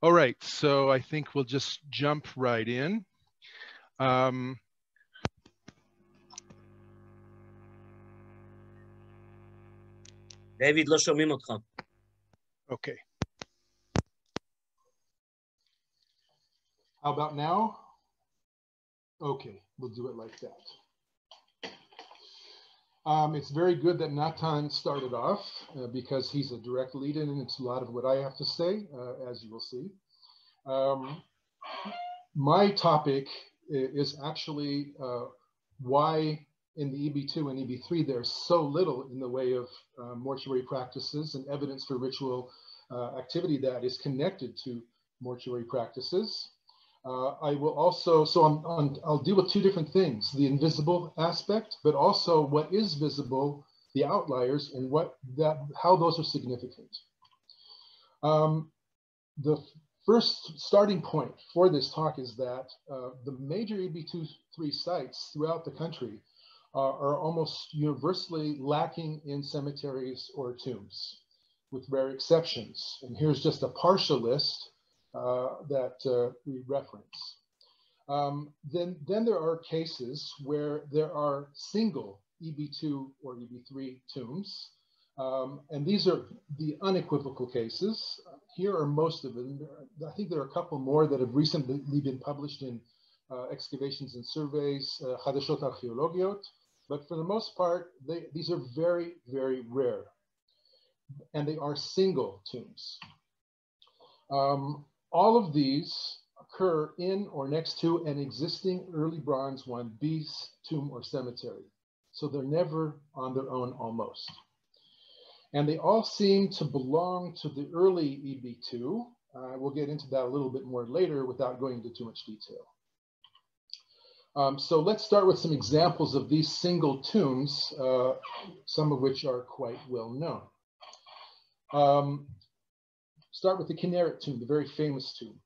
All right, so I think we'll just jump right in. David, לא שומעים אותך. Okay. How about now? Okay, we'll do it like that. It's very good that Natan started off because he's a direct lead-in and it's a lot of what I have to say, as you will see. My topic is actually why in the EB2 and EB3 there's so little in the way of mortuary practices and evidence for ritual activity that is connected to mortuary practices. I will also, I'll deal with two different things, the invisible aspect, but also what is visible, the outliers, and how those are significant. The first starting point for this talk is that the major EB2-3 sites throughout the country are almost universally lacking in cemeteries or tombs, with rare exceptions. And here's just a partial list that we reference. Then there are cases where there are single EB2 or EB3 tombs, and these are the unequivocal cases. Here are most of them. I think there are a couple more that have recently been published in excavations and surveys, Hadashot Archaeologiot, but for the most part, these are very, very rare, and they are single tombs. All of these occur in or next to an existing early Bronze 1B tomb or cemetery. So they're never on their own almost. And they all seem to belong to the early EB2. We'll get into that a little bit more later without going into too much detail. So let's start with some examples of these single tombs, some of which are quite well known. Start with the Kinneret tomb, the very famous tomb,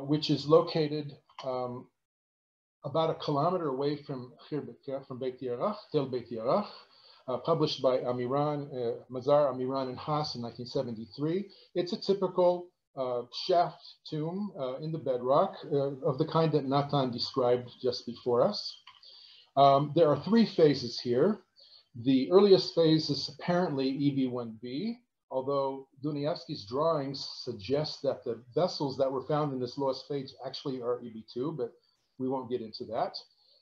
which is located about a kilometer away from Beit Yarach, Tel Beit Yarach, published by Mazar, Amiran, and Haas in 1973. It's a typical shaft tomb in the bedrock of the kind that Natan described just before us. There are three phases here. The earliest phase is apparently EB1B, although Dunievsky's drawings suggest that the vessels that were found in this lowest phase actually are EB2, but we won't get into that.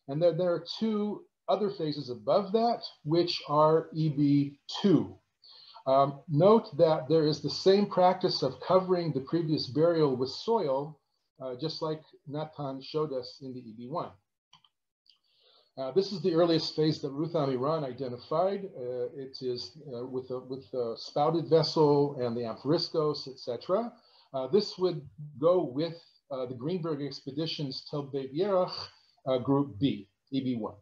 And then there are two other phases above that, which are EB2. Note that there is the same practice of covering the previous burial with soil, just like Natan showed us in the EB1. This is the earliest phase that Ruth Amiran identified. It is with the spouted vessel and the amphoriscos, etc. This would go with the Greenberg expedition's Tel Beit Yarach group B, EB1.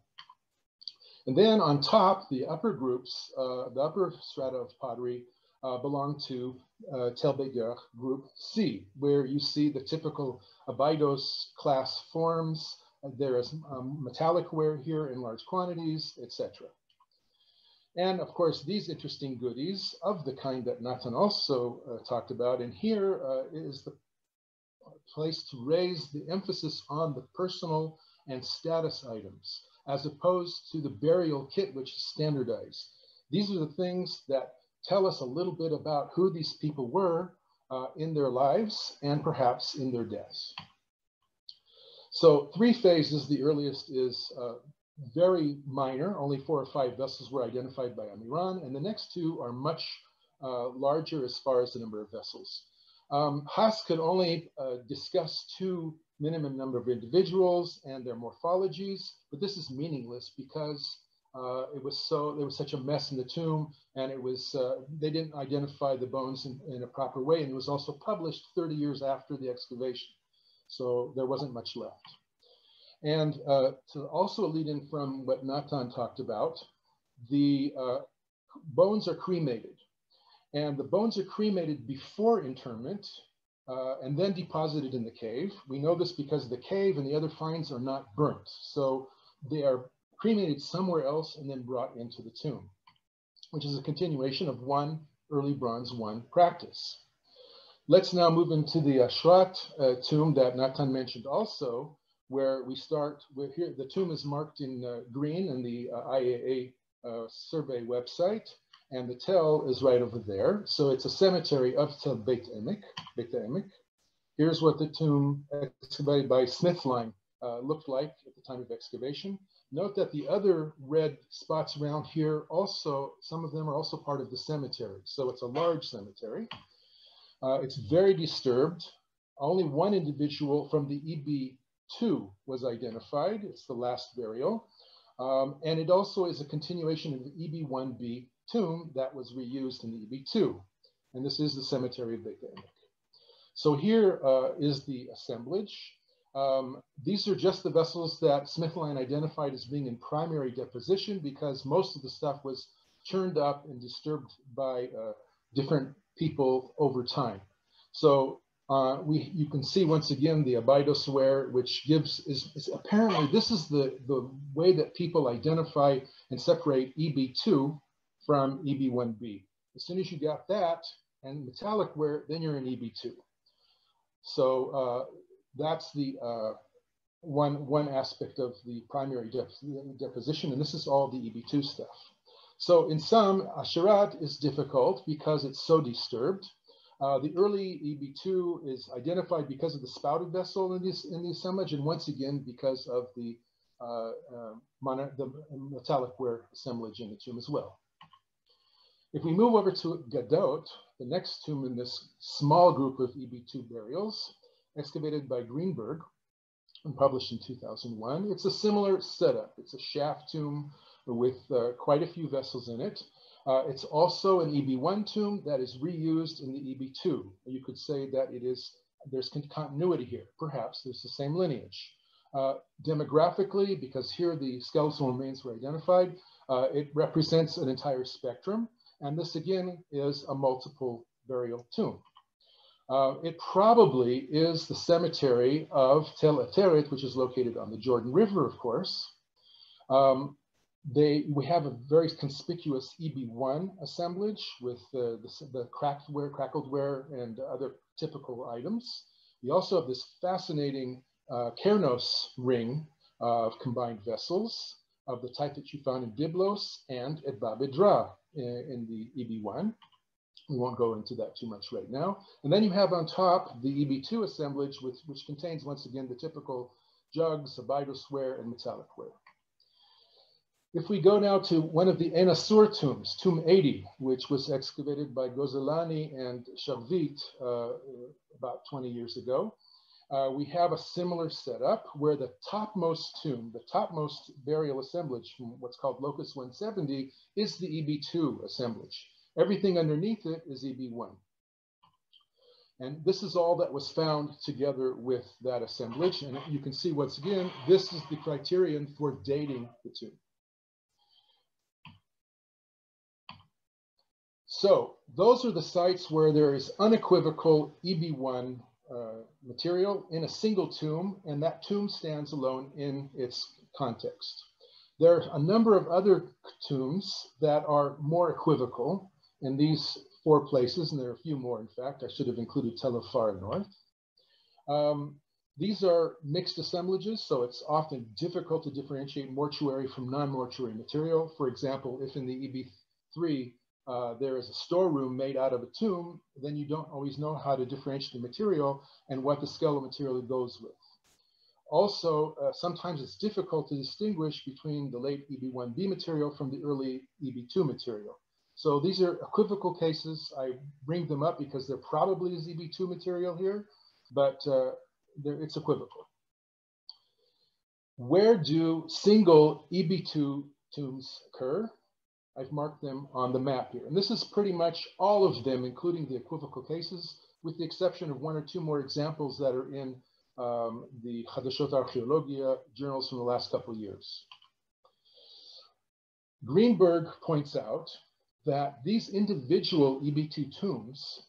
And then on top, the upper groups, the upper strata of pottery belong to Tel Beit Yarach group C, where you see the typical Abydos class forms. There is metallic ware here in large quantities, etc. And of course, these interesting goodies of the kind that Natan also talked about, and here is the place to raise the emphasis on the personal and status items, as opposed to the burial kit, which is standardized. These are the things that tell us a little bit about who these people were in their lives and perhaps in their deaths. So three phases, the earliest is very minor, only 4 or 5 vessels were identified by Amiran, and the next two are much larger as far as the number of vessels. Haas could only discuss 2 minimum number of individuals and their morphologies, but this is meaningless because there was such a mess in the tomb, and it was they didn't identify the bones in a proper way, and it was also published 30 years after the excavation. So there wasn't much left. And to also lead in from what Natan talked about, the bones are cremated. And the bones are cremated before interment and then deposited in the cave. We know this because the cave and the other finds are not burnt. So they are cremated somewhere else and then brought into the tomb, which is a continuation of one early Bronze 1 practice. Let's now move into the Ashrat tomb that Natan mentioned also, where we start with here. The tomb is marked in green in the IAA survey website, and the Tel is right over there. So it's a cemetery of Tel Beit Emek. Here's what the tomb excavated by Smithline looked like at the time of excavation. Note that the other red spots around here also, some of them are also part of the cemetery. So it's a large cemetery. It's very disturbed. Only one individual from the EB2 was identified. It's the last burial. And it also is a continuation of the EB1B tomb that was reused in the EB2. And this is the cemetery of Beit Emek. So here is the assemblage. These are just the vessels that Smithline identified as being in primary deposition because most of the stuff was churned up and disturbed by different people over time. So you can see once again the abidosware, which is apparently this is the way that people identify and separate EB2 from EB1B. As soon as you got that and metallic ware, then you're in EB2. So that's the one aspect of the primary deposition, and this is all the EB2 stuff. So in sum, Asherat is difficult because it's so disturbed. The early EB2 is identified because of the spouted vessel in the assemblage, and once again because of the metallic ware assemblage in the tomb as well. If we move over to Gadot, the next tomb in this small group of EB2 burials, excavated by Greenberg and published in 2001, it's a similar setup. It's a shaft tomb with quite a few vessels in it. It's also an EB1 tomb that is reused in the EB2. You could say that there's continuity here. Perhaps there's the same lineage. Demographically, because here the skeletal remains were identified, it represents an entire spectrum. And this again is a multiple burial tomb. It probably is the cemetery of Tel Eteret, which is located on the Jordan River, of course. We have a very conspicuous EB1 assemblage with the crackled ware and other typical items. We also have this fascinating Kernos ring of combined vessels of the type that you found in Byblos and at edh-Dhra in the EB1. We won't go into that too much right now. And then you have on top the EB2 assemblage, which contains, once again, the typical jugs, abidosware, and metallic ware. If we go now to one of the En Asur tombs, Tomb 80, which was excavated by Gozelani and Sharvit about 20 years ago, we have a similar setup where the topmost tomb, the topmost burial assemblage from what's called Locus 170 is the EB2 assemblage. Everything underneath it is EB1. And this is all that was found together with that assemblage. And you can see once again, this is the criterion for dating the tomb. So those are the sites where there is unequivocal EB1 material in a single tomb, and that tomb stands alone in its context. There are a number of other tombs that are more equivocal in these 4 places, and there are a few more, in fact. I should have included Tel Afar North. These are mixed assemblages, so it's often difficult to differentiate mortuary from non-mortuary material. For example, if in the EB3 there is a storeroom made out of a tomb, then you don't always know how to differentiate the material and what the skeletal material it goes with. Also, sometimes it's difficult to distinguish between the late EB1B material from the early EB2 material. So these are equivocal cases. I bring them up because there probably is EB2 material here, but it's equivocal. Where do single EB2 tombs occur? I've marked them on the map here. And this is pretty much all of them, including the equivocal cases, with the exception of 1 or 2 more examples that are in the Hadashot Archaeologia journals from the last couple of years. Greenberg points out that these individual EB2 tombs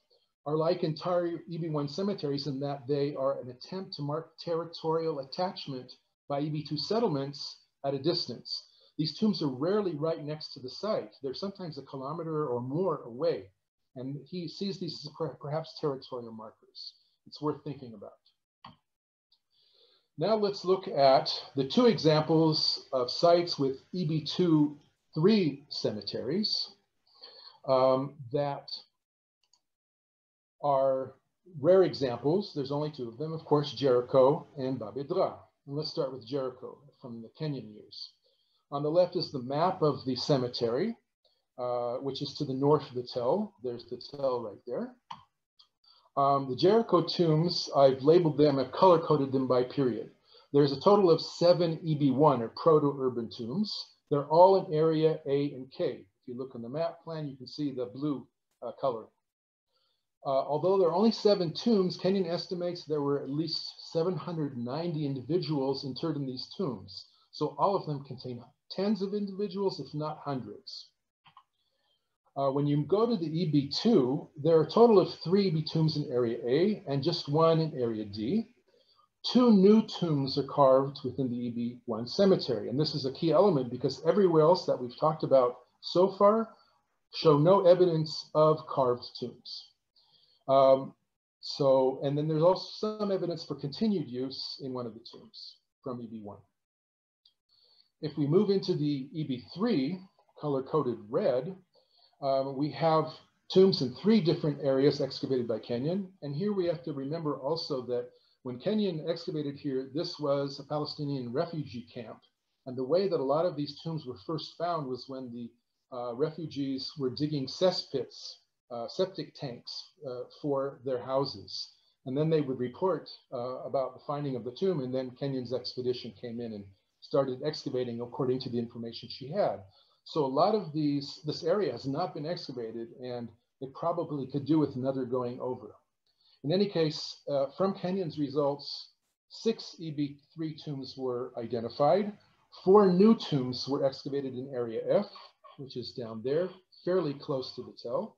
are like entire EB1 cemeteries in that they are an attempt to mark territorial attachment by EB2 settlements at a distance. These tombs are rarely right next to the site. They're sometimes a kilometer or more away. And he sees these as perhaps territorial markers. It's worth thinking about. Now let's look at the two examples of sites with EB II-III cemeteries that are rare examples. There's only two of them, of course, Jericho and edh-Dhra. And let's start with Jericho from the Kenyan years. On the left is the map of the cemetery, which is to the north of the tell. There's the tell right there. The Jericho tombs, I've labeled them and color-coded them by period. There's a total of 7 EB1 or proto-urban tombs. They're all in area A and K. If you look on the map plan, you can see the blue color. Although there are only 7 tombs, Kenyan estimates there were at least 790 individuals interred in these tombs. So all of them contain tens of individuals, if not hundreds. When you go to the EB2, there are a total of 3 EB tombs in area A and just 1 in area D. 2 new tombs are carved within the EB1 cemetery. And this is a key element because everywhere else that we've talked about so far show no evidence of carved tombs. And then there's also some evidence for continued use in one of the tombs from EB1. If we move into the EB3, color-coded red, we have tombs in 3 different areas excavated by Kenyan. And here we have to remember also that when Kenyan excavated here, this was a Palestinian refugee camp. And the way that a lot of these tombs were first found was when the refugees were digging cesspits, septic tanks for their houses. And then they would report about the finding of the tomb, and then Kenyan's expedition came in and started excavating according to the information she had. So a lot of this area has not been excavated, and it probably could do with another going over. In any case, from Kenyan's results, 6 EB3 tombs were identified. 4 new tombs were excavated in area F, which is down there, fairly close to the tell.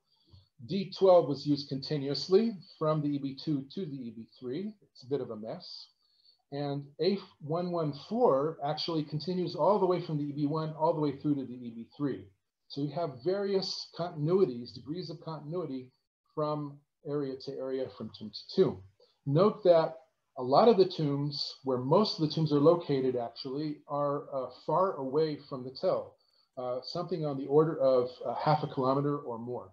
D12 was used continuously from the EB2 to the EB3. It's a bit of a mess. And A114 actually continues all the way from the EB1 all the way through to the EB3. So you have various continuities, degrees of continuity from area to area, from tomb to tomb. Note that a lot of the tombs, where most of the tombs are located actually, are far away from the tell, something on the order of half a kilometer or more.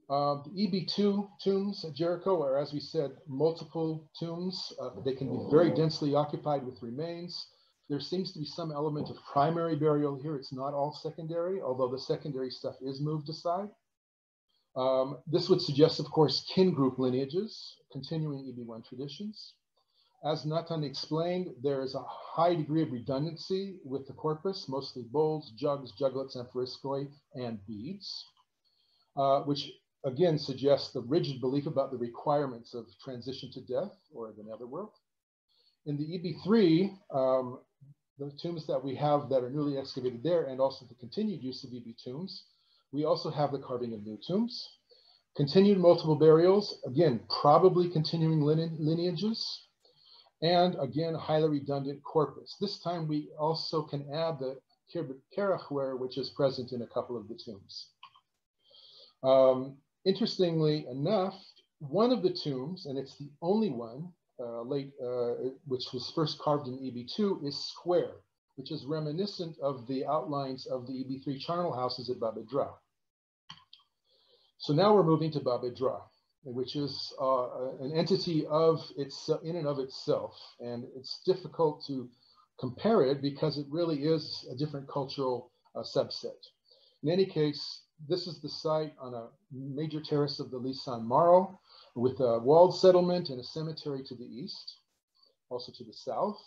The EB2 tombs at Jericho are, as we said, multiple tombs. They can be very densely occupied with remains. There seems to be some element of primary burial here. It's not all secondary, although the secondary stuff is moved aside. This would suggest, of course, kin group lineages, continuing EB1 traditions. As Nathan explained, there is a high degree of redundancy with the corpus, mostly bowls, jugs, juglets, amphoriskoi, and beads, which again suggests the rigid belief about the requirements of transition to death or the netherworld. In the EB3, the tombs that we have that are newly excavated there, and also the continued use of EB tombs, we also have the carving of new tombs. Continued multiple burials, again, probably continuing lineages, and again, highly redundant corpus. This time we also can add the kerachware, which is present in a couple of the tombs. Interestingly enough, one of the tombs, and it's the only one, which was first carved in EB2, is square, which is reminiscent of the outlines of the EB3 charnel houses at edh-Dhra. So now we're moving to edh-Dhra, which is an entity in and of itself. And it's difficult to compare it because it really is a different cultural subset. In any case, this is the site on a major terrace of the Lisan Maro with a walled settlement and a cemetery to the east, also to the south.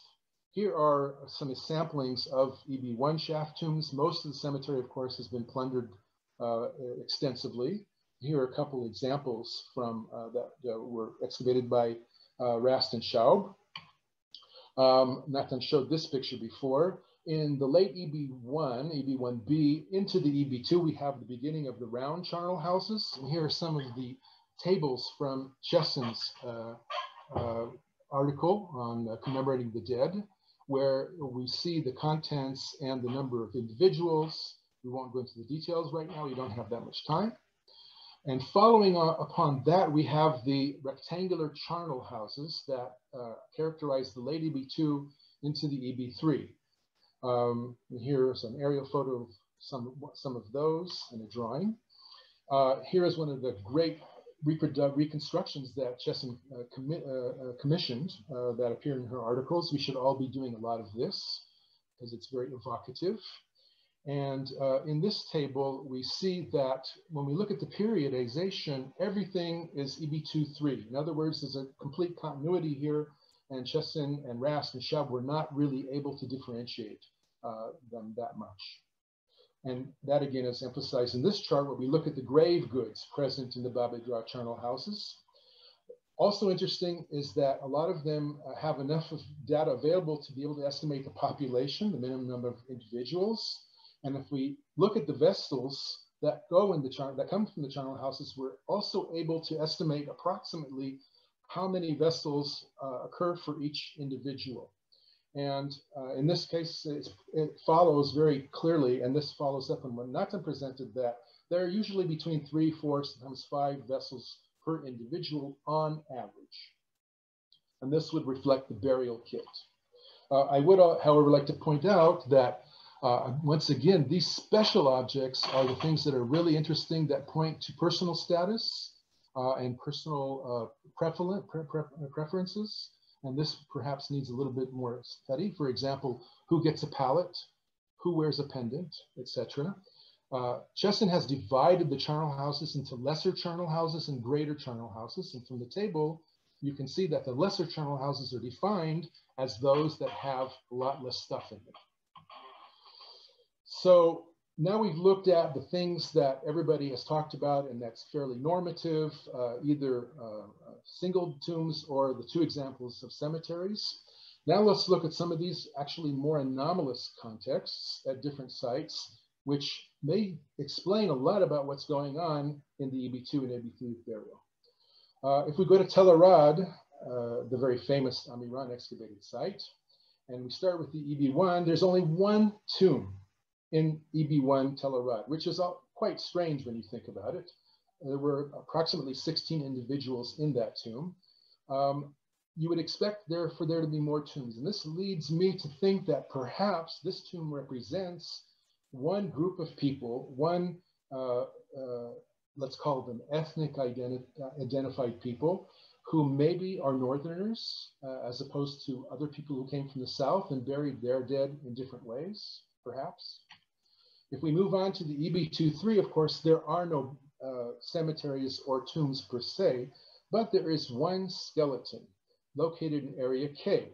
Here are some samplings of EB1 shaft tombs. Most of the cemetery, of course, has been plundered extensively. Here are a couple examples from that were excavated by Rast and Schaub. Nathan showed this picture before. In the late EB1, EB1B, into the EB2, we have the beginning of the round charnel houses. And here are some of the tables from Chesson's article on commemorating the dead, where we see the contents and the number of individuals. We won't go into the details right now. We don't have that much time. And following upon that, we have the rectangular charnel houses that characterize the late EB2 into the EB3. Here's an aerial photo of some of those in a drawing. Here is one of the great reconstructions that Chesson commissioned that appear in her articles. We should all be doing a lot of this because it's very evocative. And in this table, we see that when we look at the periodization, everything is EB2-3. In other words, there's a complete continuity here, and Chesson and Rast and Schaub were not really able to differentiate them that much. And that again is emphasized in this chart where we look at the grave goods present in the edh-Dhra charnel houses. Also interesting is that a lot of them have enough of data available to be able to estimate the population, the minimum number of individuals. And if we look at the vessels that go in the that come from the charnel houses, we're also able to estimate approximately how many vessels occur for each individual. And in this case, it follows very clearly, and this follows up on what Nathan presented, that there are usually between 3, 4, sometimes 5 vessels per individual on average. And this would reflect the burial kit. I would, however, like to point out that once again, these special objects are the things that are really interesting that point to personal status and personal preferences. And this perhaps needs a little bit more study. For example, who gets a pallet, who wears a pendant, etc. Chesson has divided the charnel houses into lesser charnel houses and greater charnel houses. And from the table, you can see that the lesser charnel houses are defined as those that have a lot less stuff in them. So now we've looked at the things that everybody has talked about, and that's fairly normative, either single tombs or the 2 examples of cemeteries. Now let's look at some of these actually more anomalous contexts at different sites, which may explain a lot about what's going on in the EB2 and EB3 burial. If we go to Tel Arad, the very famous Amiran excavated site, and we start with the EB1, there's only 1 tomb in EB1 Tel Arad, which is quite strange when you think about it. There were approximately 16 individuals in that tomb. You would expect for there to be more tombs. And this leads me to think that perhaps this tomb represents one group of people, one, let's call them ethnic identified people, who maybe are Northerners, as opposed to other people who came from the South and buried their dead in different ways, perhaps. If we move on to the EB2-3, of course, there are no cemeteries or tombs per se, but there is one skeleton located in area K.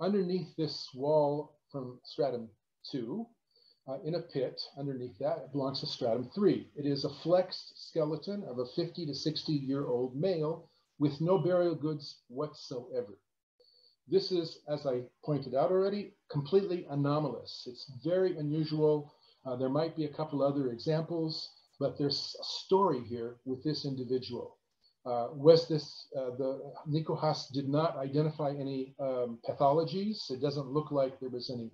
Underneath this wall from stratum 2, in a pit underneath that, it belongs to stratum 3. It is a flexed skeleton of a 50 to 60-year-old male with no burial goods whatsoever. This is, as I pointed out already, completely anomalous. It's very unusual. There might be a couple other examples, but there's a story here with this individual. The Nico Haas did not identify any pathologies. It doesn't look like there was any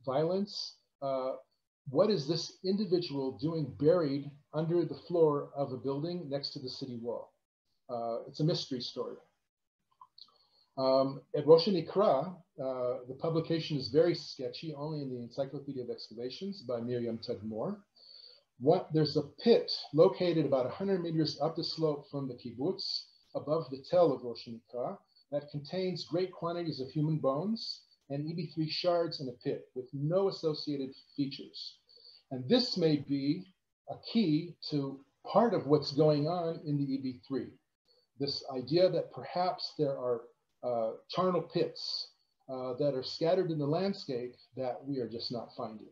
violence. What is this individual doing buried under the floor of a building next to the city wall? It's a mystery story. At Rosh Nikra, the publication is very sketchy, only in the Encyclopedia of Excavations by Miriam Tadmor. There's a pit located about 100 meters up the slope from the kibbutz, above the tell of Rosh Nikra, that contains great quantities of human bones and EB3 shards in a pit with no associated features. And this may be a key to part of what's going on in the EB3. This idea that perhaps there are charnel pits that are scattered in the landscape that we are just not finding.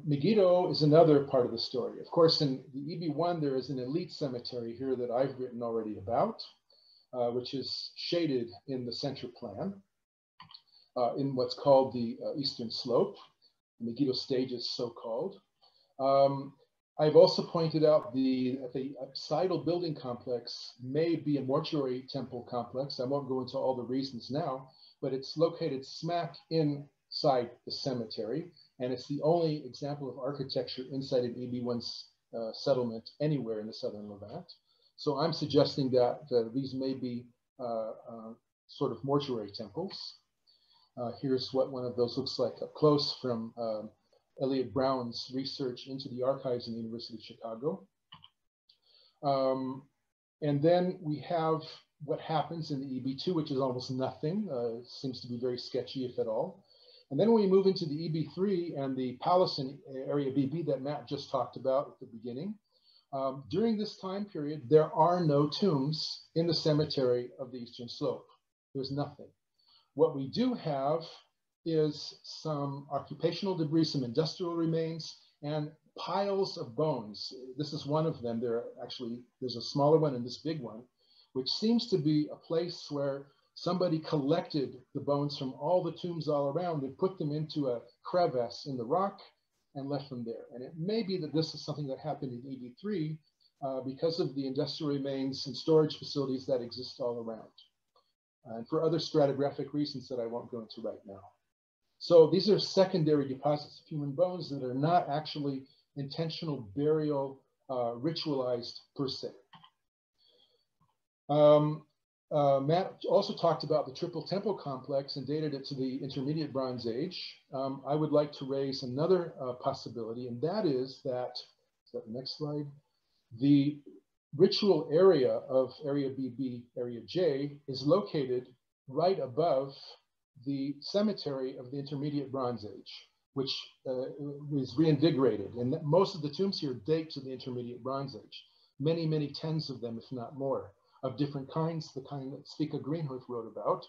Megiddo is another part of the story. Of course, in the EB1, there is an elite cemetery here that I've written already about, which is shaded in the center plan in what's called the Eastern Slope. The Megiddo stage is so-called. I've also pointed out the Seidel building complex may be a mortuary temple complex. I won't go into all the reasons now, but it's located smack inside the cemetery. And it's the only example of architecture inside an EB1 settlement anywhere in the southern Levant. So I'm suggesting that these may be sort of mortuary temples. Here's what one of those looks like up close from Elliot Brown's research into the archives in the University of Chicago. And then we have what happens in the EB2, which is almost nothing. Seems to be very sketchy, if at all. And then when we move into the EB3 and the palace in area BB that Matt just talked about at the beginning, during this time period, there are no tombs in the cemetery of the Eastern Slope. There's nothing. What we do have is some occupational debris, some industrial remains, and piles of bones. This is one of them. There's a smaller one and this big one, which seems to be a place where somebody collected the bones from all the tombs all around and put them into a crevice in the rock and left them there. And it may be that this is something that happened in EB3 because of the industrial remains and storage facilities that exist all around. And for other stratigraphic reasons that I won't go into right now. So these are secondary deposits of human bones that are not actually intentional burial ritualized per se. Matt also talked about the Triple Temple complex and dated it to the Intermediate Bronze Age. I would like to raise another possibility, and that is that the next slide? The ritual area of area BB, area J, is located right above the cemetery of the Intermediate Bronze Age, which is reinvigorated. And most of the tombs here date to the Intermediate Bronze Age. Many, many tens of them, if not more, of different kinds, the kind that Spica Greenhoof wrote about.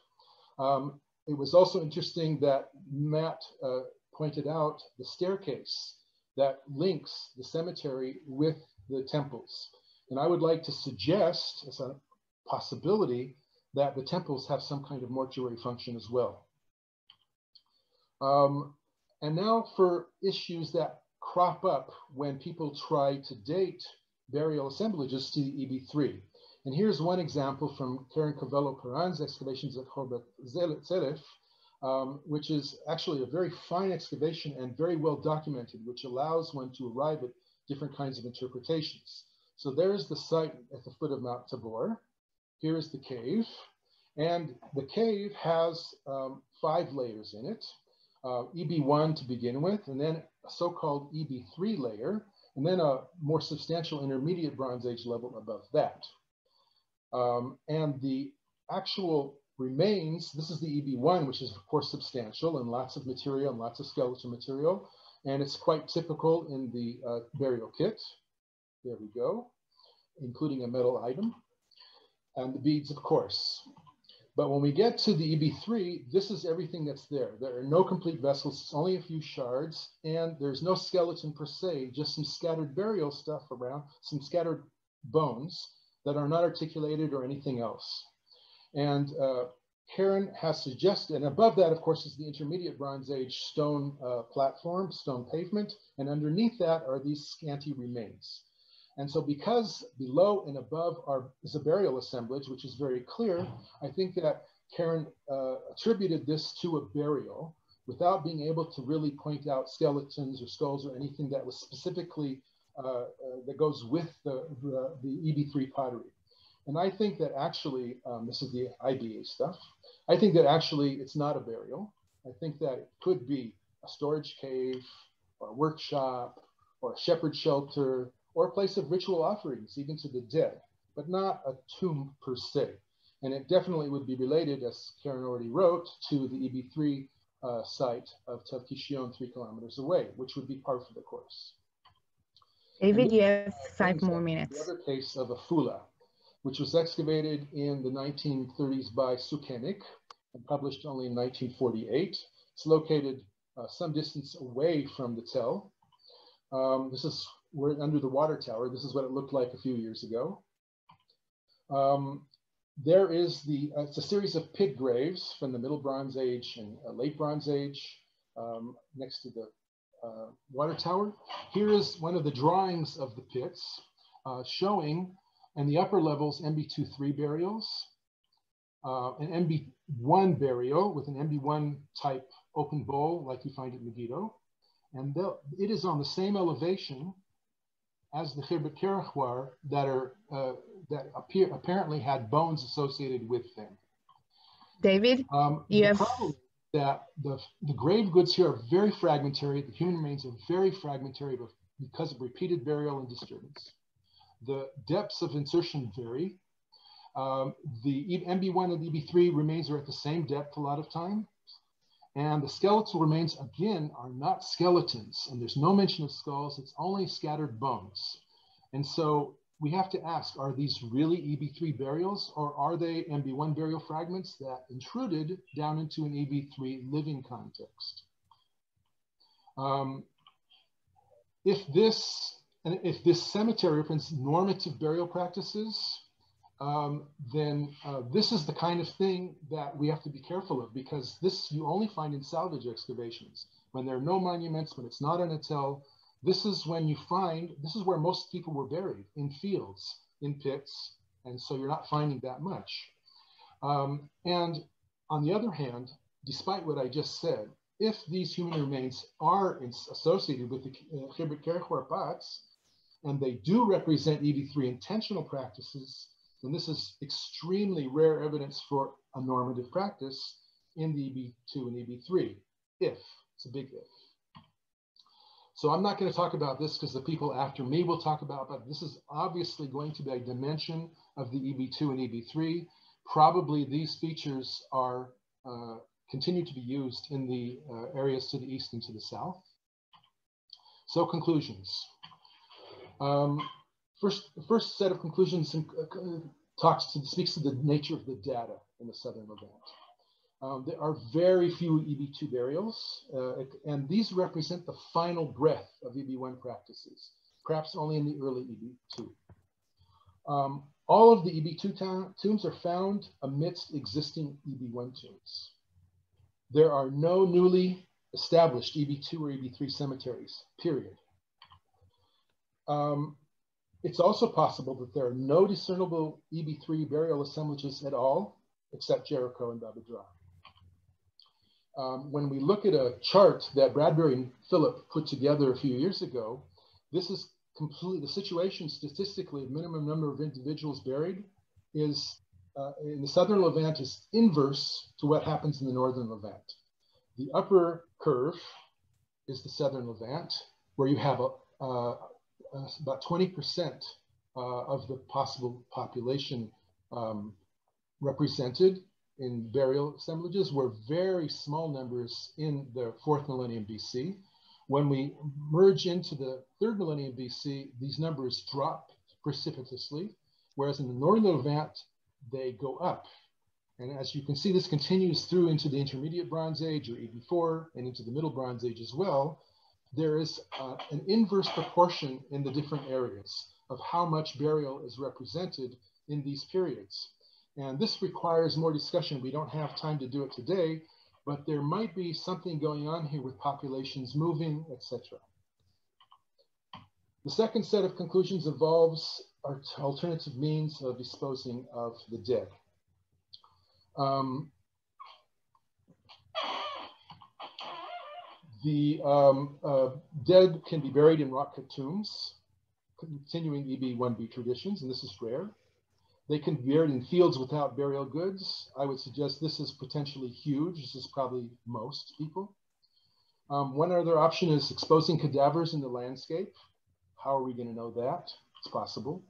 It was also interesting that Matt pointed out the staircase that links the cemetery with the temples. And I would like to suggest as a possibility that the temples have some kind of mortuary function as well. And now for issues that crop up when people try to date burial assemblages to the EB3. And here's one example from Karen Covello-Perran's excavations at Horbat Zelef, which is actually a very fine excavation and very well documented, which allows one to arrive at different kinds of interpretations. So there's the site at the foot of Mount Tabor. Here is the cave. And the cave has 5 layers in it. EB1 to begin with, and then a so-called EB3 layer, and then a more substantial intermediate Bronze Age level above that. And the actual remains, this is the EB1, which is of course substantial and lots of material and lots of skeletal material. And it's quite typical in the burial kit. There we go, including a metal item. And the beads, of course. But when we get to the EB3, this is everything that's there. There are no complete vessels, it's only a few shards, and there's no skeleton per se, just some scattered burial stuff around, some scattered bones that are not articulated or anything else. And Karen has suggested, and above that, of course, is the Intermediate Bronze Age stone platform, stone pavement, and underneath that are these scanty remains. And so because below and above is a burial assemblage, which is very clear, I think that Karen attributed this to a burial without being able to really point out skeletons or skulls or anything that was specifically, that goes with the EB3 pottery. And I think that actually, this is the IBA stuff, I think that actually it's not a burial. I think that it could be a storage cave or a workshop or a shepherd shelter, or a place of ritual offerings, even to the dead, but not a tomb per se. And it definitely would be related, as Karen already wrote, to the EB3 site of Tel Kishion 3 kilometers away, which would be part of the course. David, you have 5 more minutes. The other case of Afula, which was excavated in the 1930s by Sukenik and published only in 1948. It's located some distance away from the Tel. We're under the water tower. This is what it looked like a few years ago. There is it's a series of pit graves from the Middle Bronze Age and Late Bronze Age next to the water tower. Here is one of the drawings of the pits showing in the upper levels MB2-3 burials, an MB1 burial with an MB1 type open bowl like you find at Megiddo. And it is on the same elevation as the Khirbet Kerachwar that apparently had bones associated with them. David, you have... problem that the grave goods here are very fragmentary. The human remains are very fragmentary because of repeated burial and disturbance. The depths of insertion vary. The MB1 and EB3 remains are at the same depth a lot of time. And the skeletal remains, again, are not skeletons. And there's no mention of skulls. It's only scattered bones. And so we have to ask, are these really EB3 burials, or are they MB1 burial fragments that intruded down into an EB3 living context? If this cemetery represents normative burial practices, then this is the kind of thing that we have to be careful of, because this you only find in salvage excavations. When there are no monuments, when it's not an hotel, this is when you find, this is where most people were buried, in fields, in pits, and so you're not finding that much. And on the other hand, despite what I just said, if these human remains are associated with the Khirbet Kerachwar pots, and they do represent EB3 intentional practices, then this is extremely rare evidence for a normative practice in the EB2 and EB3, if, it's a big if. So I'm not going to talk about this because the people after me will talk about, but this is obviously going to be a dimension of the EB2 and EB3. Probably these features are continue to be used in the areas to the east and to the south. So conclusions. First set of conclusions speaks to the nature of the data in the southern Levant. There are very few EB2 burials, and these represent the final breath of EB1 practices, perhaps only in the early EB2. All of the EB2 tombs are found amidst existing EB1 tombs. There are no newly established EB2 or EB3 cemeteries, period. It's also possible that there are no discernible EB3 burial assemblages at all, except Jericho and Bab-Dhra. When we look at a chart that Bradbury and Philip put together a few years ago, this is completely, the situation statistically, minimum number of individuals buried is, in the southern Levant is inverse to what happens in the northern Levant. The upper curve is the southern Levant, where you have about 20% of the possible population represented in burial assemblages, were very small numbers in the 4th millennium BC. When we merge into the 3rd millennium BC, these numbers drop precipitously, whereas in the northern Levant, they go up. And as you can see, this continues through into the intermediate Bronze Age, or EB4, and into the Middle Bronze Age as well. There is an inverse proportion in the different areas of how much burial is represented in these periods. And this requires more discussion. We don't have time to do it today, but there might be something going on here with populations moving, etc. The second set of conclusions involves alternative means of disposing of the dead. The dead can be buried in rock-cut tombs, continuing EB1B traditions, and this is rare. They can be buried in fields without burial goods. I would suggest this is potentially huge. This is probably most people. One other option is exposing cadavers in the landscape. How are we going to know that? It's possible.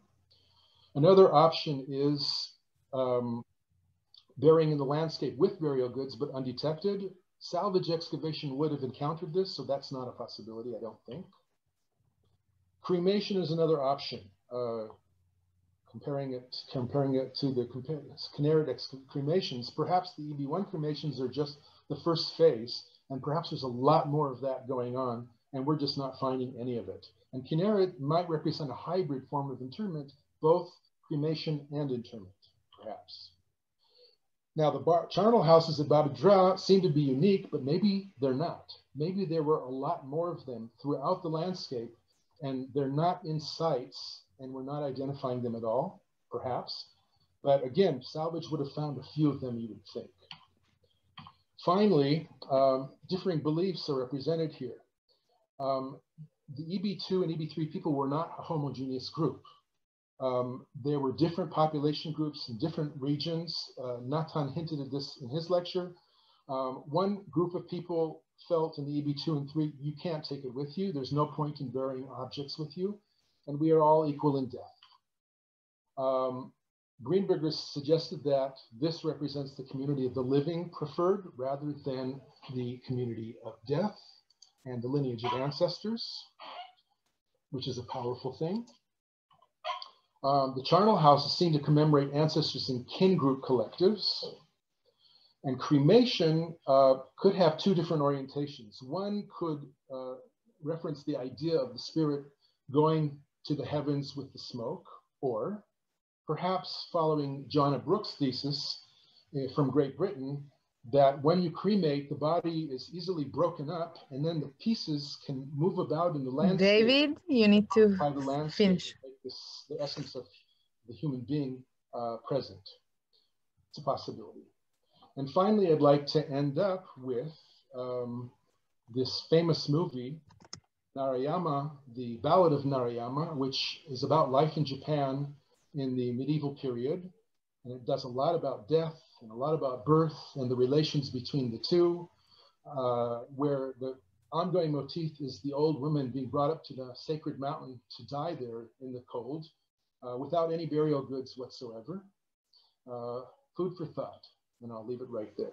Another option is burying in the landscape with burial goods, but undetected. Salvage excavation would have encountered this, so that's not a possibility, I don't think. Cremation is another option. Comparing it to the Kinneret cremations, perhaps the EB1 cremations are just the first phase, and perhaps there's a lot more of that going on, and we're just not finding any of it. And Kinneret might represent a hybrid form of interment, both cremation and interment, perhaps. Now, the charnel houses at Bab-Dhra seem to be unique, but maybe they're not. Maybe there were a lot more of them throughout the landscape, and they're not in sites, and we're not identifying them at all, perhaps. But again, salvage would have found a few of them, you would think. Finally, differing beliefs are represented here. the EB2 and EB3 people were not a homogeneous group. There were different population groups in different regions. Natan hinted at this in his lecture. One group of people felt in the EB2 and 3, you can't take it with you. There's no point in burying objects with you, and we are all equal in death. Greenberger suggested that this represents the community of the living preferred rather than the community of death and the lineage of ancestors, which is a powerful thing. The charnel house is seen to commemorate ancestors in kin group collectives. And cremation could have two different orientations. One could reference the idea of the spirit going to the heavens with the smoke, or perhaps following John Brooks' thesis from Great Britain, that when you cremate, the body is easily broken up and then the pieces can move about in the landscape. David, you need to finish. Make this the essence of the human being present. It's a possibility. And finally, I'd like to end up with this famous movie, Narayama, the Ballad of Narayama, which is about life in Japan in the medieval period. And it does a lot about death and a lot about birth and the relations between the two, where the ongoing motif is the old woman being brought up to the sacred mountain to die there in the cold without any burial goods whatsoever. Food for thought, and I'll leave it right there.